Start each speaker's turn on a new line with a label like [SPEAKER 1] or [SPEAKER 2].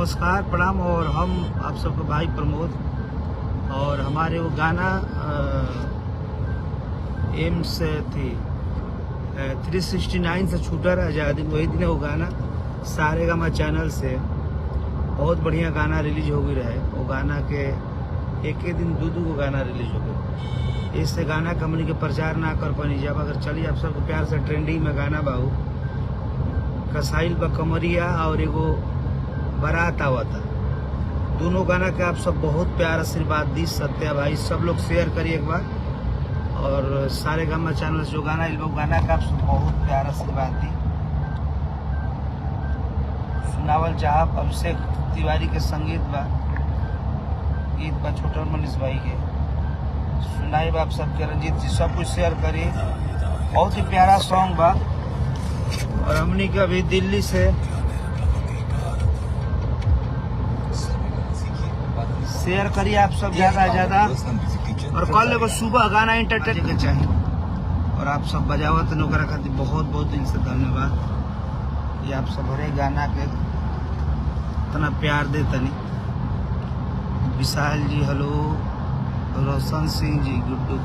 [SPEAKER 1] नमस्कार प्रणाम। और हम आप सबका भाई प्रमोद, और हमारे वो गाना एम्स थी 369 से छूटा रहा आज़ादी, वही दिन वो गाना सारेगामा चैनल से बहुत बढ़िया गाना रिलीज हो गई रहे। वो गाना के एक ही दिन दो को गाना रिलीज हो गए। इससे गाना कंपनी के प्रचार ना कर पानी। जब अगर चलिए आप सबको प्यार से ट्रेंडिंग में गाना बाहू कसाइल बकमरिया और एगो बारात आवा था, दोनों गाना के आप सब बहुत प्यार आशीर्वाद दी। सत्या भाई सब लोग शेयर करिए एक बार, और सारेगामा चैनल से जो गाना गाना का आप सब बहुत प्यार आशीर्वाद दी। सुनावल चाहब अभिषेक तिवारी के संगीत बा, गीत बा छोटा मनीष भाई के, सुनाई बा आप सबके रंजीत जी, सब कुछ शेयर करिए। बहुत ही प्यारा सॉन्ग बा। और हमनी के अभी दिल्ली से शेयर करिए आप सब ज्यादा ज्यादा। और कल एगो सुबह गाना एंटरटेन के चाहिए, और आप सब बजावत नौकरा खातिर बहुत बहुत दिल से धन्यवाद। ये आप सब हरे गाना के इतना प्यार दे तनी। विशाल जी हेलो, रोशन सिंह जी, गुड्डू